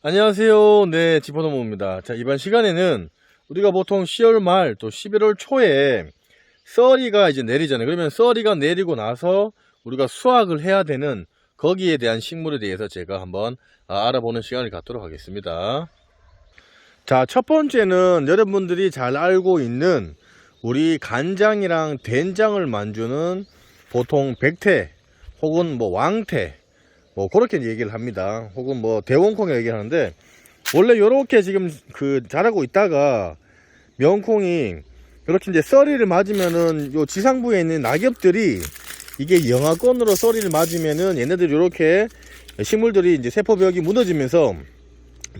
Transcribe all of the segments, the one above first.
안녕하세요. 네, 지포노모입니다. 자, 이번 시간에는 우리가 보통 10월 말 또 11월 초에 썰이가 이제 내리잖아요. 그러면 썰이가 내리고 나서 우리가 수확을 해야 되는 거기에 대한 식물에 대해서 제가 한번 알아보는 시간을 갖도록 하겠습니다. 자, 첫 번째는 여러분들이 잘 알고 있는 우리 간장이랑 된장을 만드는 보통 백태 혹은 뭐 왕태 뭐 그렇게 얘기를 합니다. 혹은 뭐 대원콩이 얘기를 하는데, 원래 요렇게 지금 자라고 있다가 명콩이 이렇게 이제 썰이를 맞으면은 요 지상부에 있는 낙엽들이 이게 영하권으로 썰이를 맞으면은 얘네들이 요렇게 식물들이 이제 세포벽이 무너지면서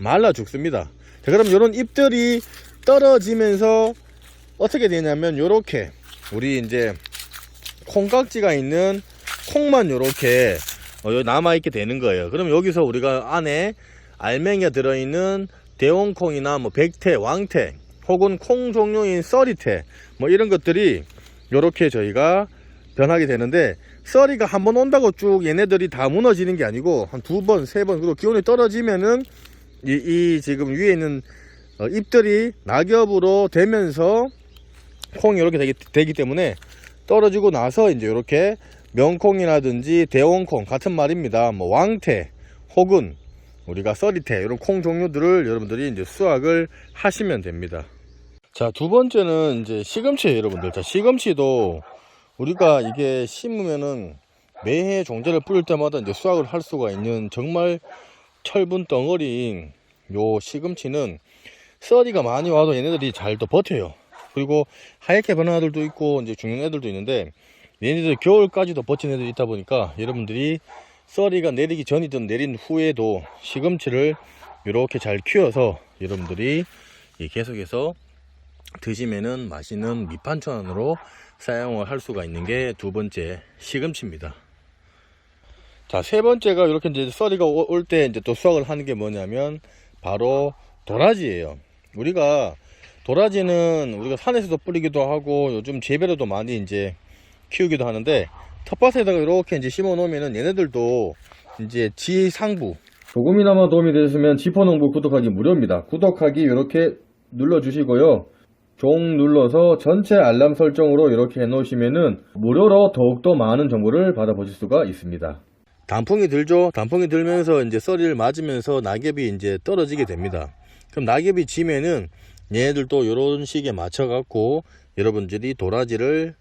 말라 죽습니다. 자, 그럼 요런 잎들이 떨어지면서 어떻게 되냐면 요렇게 우리 이제 콩깍지가 있는 콩만 요렇게 여기 남아있게 되는 거예요. 그럼 여기서 우리가 안에 알맹이가 들어있는 대원콩이나 뭐 백태, 왕태 혹은 콩 종류인 썰이태 뭐 이런 것들이 요렇게 저희가 변하게 되는데, 썰이가 한번 온다고 쭉 얘네들이 다 무너지는 게 아니고 한 두 번, 세 번, 그리고 기온이 떨어지면은 이 지금 위에 있는 잎들이 낙엽으로 되면서 콩이 이렇게 되기 때문에 떨어지고 나서 이제 이렇게 명콩이라든지 대원콩 같은 말입니다. 뭐 왕태 혹은 우리가 썰이태 이런 콩 종류들을 여러분들이 이제 수확을 하시면 됩니다. 자, 두 번째는 이제 시금치예요, 여러분들. 자, 시금치도 우리가 이게 심으면은 매해 종자를 뿌릴 때마다 이제 수확을 할 수가 있는 정말 철분 덩어리인 요 시금치는 썰이가 많이 와도 얘네들이 잘 또 버텨요. 그리고 하얗게 변하는 애들도 있고 이제 죽는 애들도 있는데, 얘네들 겨울까지도 버티는 애들이 있다 보니까 여러분들이 썰이가 내리기 전이든 내린 후에도 시금치를 이렇게 잘 키워서 여러분들이 계속해서 드시면은 맛있는 밑반찬으로 사용을 할 수가 있는 게 두 번째 시금치입니다. 자, 세 번째가 이렇게 이제 썰이가 올 때 이제 또 수확을 하는 게 뭐냐면 바로 도라지예요. 도라지는 우리가 산에서도 뿌리기도 하고 요즘 재배로도 많이 이제 키우기도 하는데, 텃밭에다가 이렇게 이제 심어 놓으면은 얘네들도 이제 지상부 조금이나마 도움이 되셨으면 지포농부 구독하기 무료입니다. 구독하기 이렇게 눌러 주시고요, 종 눌러서 전체 알람 설정으로 이렇게 해 놓으시면은 무료로 더욱더 많은 정보를 받아보실 수가 있습니다. 단풍이 들죠. 단풍이 들면서 이제 썰이를 맞으면서 낙엽이 이제 떨어지게 됩니다. 그럼 낙엽이 지면은 얘네들도 이런 식에 맞춰 갖고 여러분들이 도라지를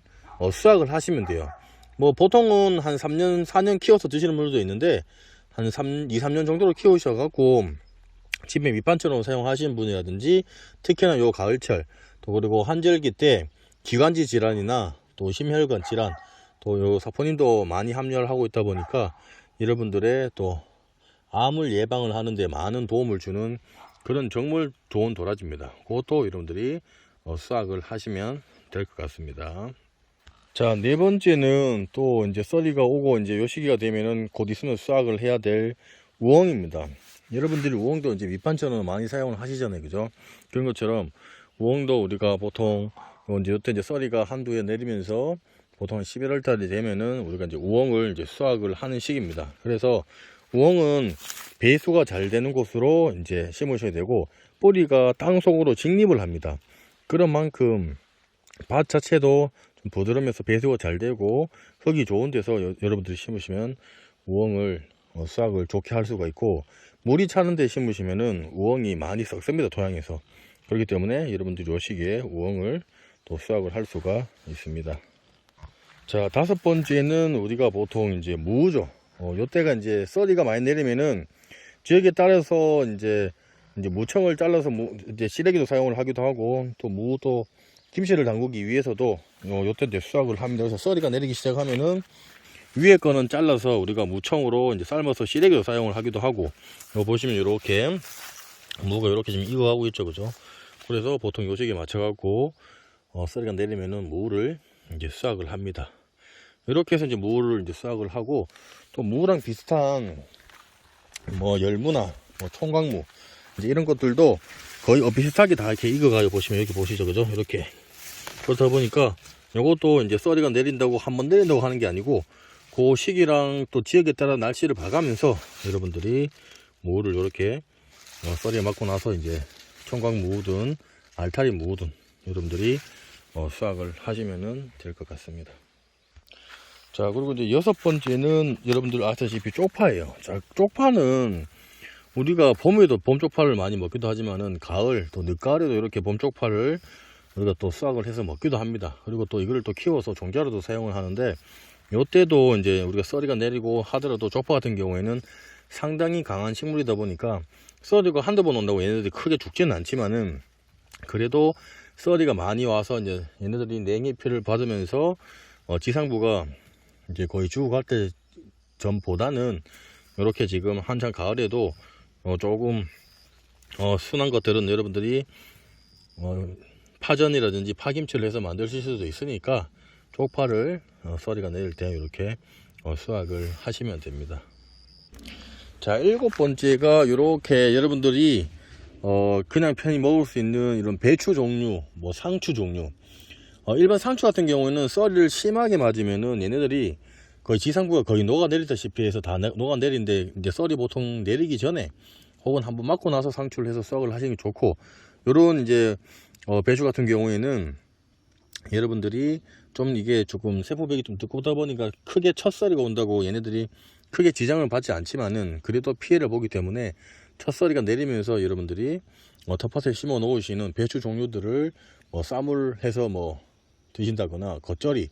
수확을 하시면 돼요. 뭐 보통은 한 3년 4년 키워서 드시는 분들도 있는데, 한 2, 3년 정도로 키우셔 갖고 집에 밑반찬으로 사용하시는 분이라든지, 특히나 요 가을철 또 그리고 한절기 때 기관지 질환이나 또 심혈관 질환 또 요 사포닌도 많이 함유를 하고 있다 보니까 여러분들의 또 암을 예방을 하는데 많은 도움을 주는 그런 정말 좋은 도라지입니다. 그것도 여러분들이 수확을 하시면 될 것 같습니다. 자, 네 번째는 또 이제 썰이가 오고 이제 요 시기가 되면은 곧 있으면 수확을 해야 될 우엉입니다. 여러분들이 우엉도 이제 밑반찬으로 많이 사용을 하시잖아요, 그죠? 그런 것처럼 우엉도 우리가 보통 이제 요때 이제 썰이가 한두 해 내리면서 보통 11월 달이 되면은 우리가 이제 우엉을 이제 수확을 하는 시기입니다. 그래서 우엉은 배수가 잘 되는 곳으로 이제 심으셔야 되고, 뿌리가 땅 속으로 직립을 합니다. 그런 만큼 밭 자체도 좀 부드러우면서 배수가 잘 되고 흙이 좋은 데서 여러분들이 심으시면 우엉을 수확을 좋게 할 수가 있고, 물이 차는 데 심으시면은 우엉이 많이 썩습니다, 토양에서. 그렇기 때문에 여러분들이 요 시기에 우엉을 또 수확을 할 수가 있습니다. 자, 다섯 번째는 우리가 보통 이제 무죠. 요때가 이제 썰이가 많이 내리면은 지역에 따라서 이제 무청을 잘라서 이제 시래기도 사용을 하기도 하고, 또 무도 김치를 담그기 위해서도 요때 이제 수확을 합니다. 그래서 썰이가 내리기 시작하면은 위에 거는 잘라서 우리가 무청으로 이제 삶아서 시래기도 사용을 하기도 하고, 보시면 이렇게 무가 이렇게 지금 익어가고 있죠, 그죠? 그래서 보통 요 시기에 맞춰갖고 썰이가 내리면은 무를 이제 수확을 합니다. 이렇게 해서 이제 무를 이제 수확을 하고, 또 무랑 비슷한 뭐 열무나 뭐 총각무 이제 이런 것들도 거의 비슷하게 다 이렇게 익어가지고 보시면 여기 보시죠, 그죠? 이렇게. 그렇다 보니까 요것도 이제 썰이가 내린다고 한번 내린다고 하는 게 아니고, 그 시기랑 또 지역에 따라 날씨를 봐가면서 여러분들이 무를 이렇게 썰이에 맞고 나서 이제 청각 무우든 알타리 무우든 여러분들이 수확을 하시면 될 것 같습니다. 자, 그리고 이제 6번째는 여러분들 아시다시피 쪽파예요. 자, 쪽파는 우리가 봄에도 봄 쪽파를 많이 먹기도 하지만은 가을 또 늦가을에도 이렇게 봄 쪽파를 우리가 또 수확을 해서 먹기도 합니다. 그리고 또 이거를 또 키워서 종자로도 사용을 하는데, 요때도 이제 우리가 썰이가 내리고 하더라도 쪽파 같은 경우에는 상당히 강한 식물이다 보니까 썰이가 한두 번 온다고 얘네들이 크게 죽지는 않지만은, 그래도 썰이가 많이 와서 이제 얘네들이 냉해피를 받으면서 지상부가 이제 거의 죽어갈 때 전보다는 이렇게 지금 한창 가을에도 조금 순한 것들은 여러분들이 파전이라든지 파김치를 해서 만드실 수도 있으니까 쪽파를 썰이가 내릴 때 이렇게 수확을 하시면 됩니다. 자, 7번째가 이렇게 여러분들이 그냥 편히 먹을 수 있는 이런 배추 종류, 뭐 상추 종류. 일반 상추 같은 경우에는 썰이를 심하게 맞으면은 얘네들이 거의 지상부가 거의 녹아내리다시피 해서 다 녹아내리는데, 이제 썰이 보통 내리기 전에 혹은 한번 맞고 나서 상추를 해서 수확을 하시는 게 좋고, 요런 이제 배추 같은 경우에는 여러분들이 좀 이게 조금 세포벽이 좀 두껍다 보니까 크게 첫 썰이가 온다고 얘네들이 크게 지장을 받지 않지만은 그래도 피해를 보기 때문에 첫 썰이가 내리면서 여러분들이 텃밭에 심어 놓으시는 배추 종류들을 쌈을 해서 드신다거나 겉절이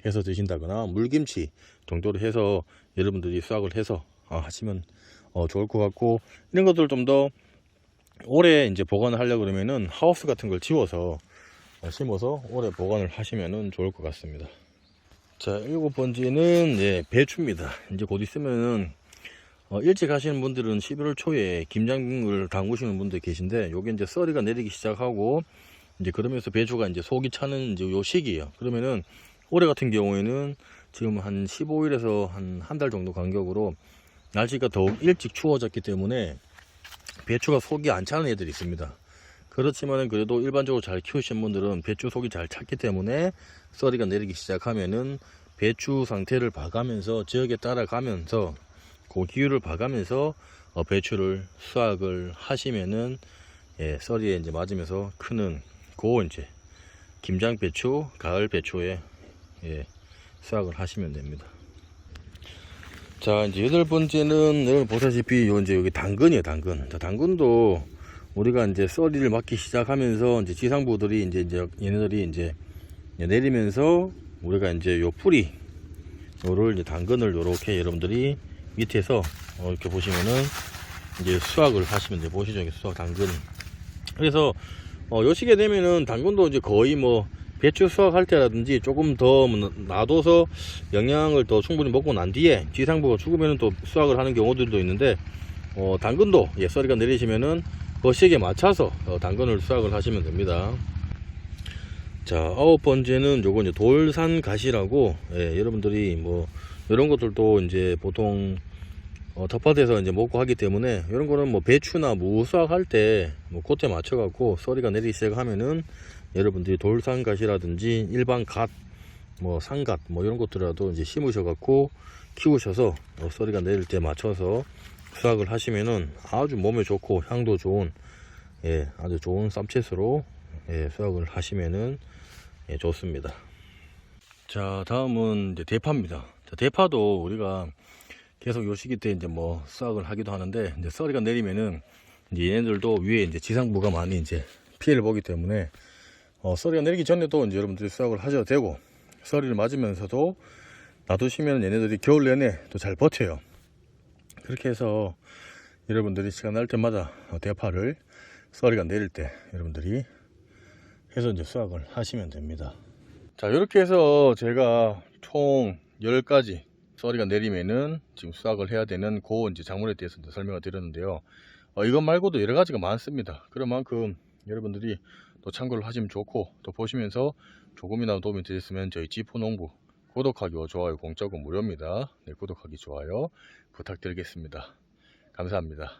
해서 드신다거나 물김치 정도로 해서 여러분들이 수확을 해서 하시면 좋을 것 같고, 이런 것들 좀 더 오래 이제 보관을 하려고 그러면은 하우스 같은 걸 지워서 심어서 오래 보관을 하시면 좋을 것 같습니다. 자, 7번째는 배추입니다. 이제 곧 있으면은 일찍 하시는 분들은 11월 초에 김장을 담그시는 분들 계신데, 요게 이제 썰이가 내리기 시작하고 이제 그러면서 배추가 이제 속이 차는 이제 요 시기예요. 그러면은 올해 같은 경우에는 지금 한 15일에서 한 달 정도 간격으로 날씨가 더욱 일찍 추워졌기 때문에 배추가 속이 안 차는 애들이 있습니다. 그렇지만 그래도 일반적으로 잘 키우신 분들은 배추 속이 잘 찼기 때문에 썰이가 내리기 시작하면은 배추 상태를 봐가면서 지역에 따라가면서 그 기후를 봐가면서 배추를 수확을 하시면은 썰이에 이제 맞으면서 크는 고 이제 김장 배추, 가을 배추에 수확을 하시면 됩니다. 자, 이제 8번째는 여러분 보다시피 이제 여기 당근이에요, 당근. 자, 당근도 우리가 이제 썰이를 맞기 시작하면서 이제 지상부들이 이제 얘네들이 이제 내리면서 우리가 이제 요 뿌리 요를 이제 당근을 요렇게 여러분들이 밑에서 이렇게 보시면은 이제 수확을 하시면 돼요. 보시죠, 수확 당근. 그래서 요 시기에 되면은 당근도 이제 거의 배추 수확할 때라든지 조금 더 놔둬서 영양을 더 충분히 먹고 난 뒤에 지상부가 죽으면 또 수확을 하는 경우들도 있는데, 당근도 썰이가 내리시면은 그 시기에 맞춰서 당근을 수확을 하시면 됩니다. 자, 9번째는 요거 이제 돌산 가시라고, 여러분들이 이런 것들도 이제 보통 텃밭에서 이제 먹고 하기 때문에, 이런 거는 배추나 무 수확할 때 그때 맞춰 갖고 썰이가 내리기 시작하면은 여러분들이 돌산 가시라든지 일반 갓, 상갓 이런 것들이라도 이제 심으셔 갖고 키우셔서 썰이가 내릴 때 맞춰서 수확을 하시면은 아주 몸에 좋고 향도 좋은 아주 좋은 쌈채소로 수확을 하시면은 좋습니다. 자, 다음은 이제 대파입니다. 자, 대파도 우리가 계속 요 시기 때 이제 수확을 하기도 하는데, 이제 썰이가 내리면은 이제 얘네들도 위에 이제 지상부가 많이 이제 피해를 보기 때문에 썰이가 내리기 전에도 이제 여러분들이 수확을 하셔도 되고, 썰이를 맞으면서도 놔두시면 얘네들이 겨울 내내 또 잘 버텨요. 그렇게 해서 여러분들이 시간 날 때마다 대파를 썰이가 내릴 때 여러분들이 해서 이제 수확을 하시면 됩니다. 자, 이렇게 해서 제가 총 10가지 썰이가 내리면은 지금 수확을 해야 되는 이제 작물에 대해서 이제 설명을 드렸는데요. 이것 말고도 여러 가지가 많습니다. 그런 만큼 여러분들이 또 참고를 하시면 좋고, 또 보시면서 조금이나마 도움이 되셨으면 저희 지포농부 구독하기와 좋아요 공짜고 무료입니다. 구독하기 좋아요 부탁드리겠습니다. 감사합니다.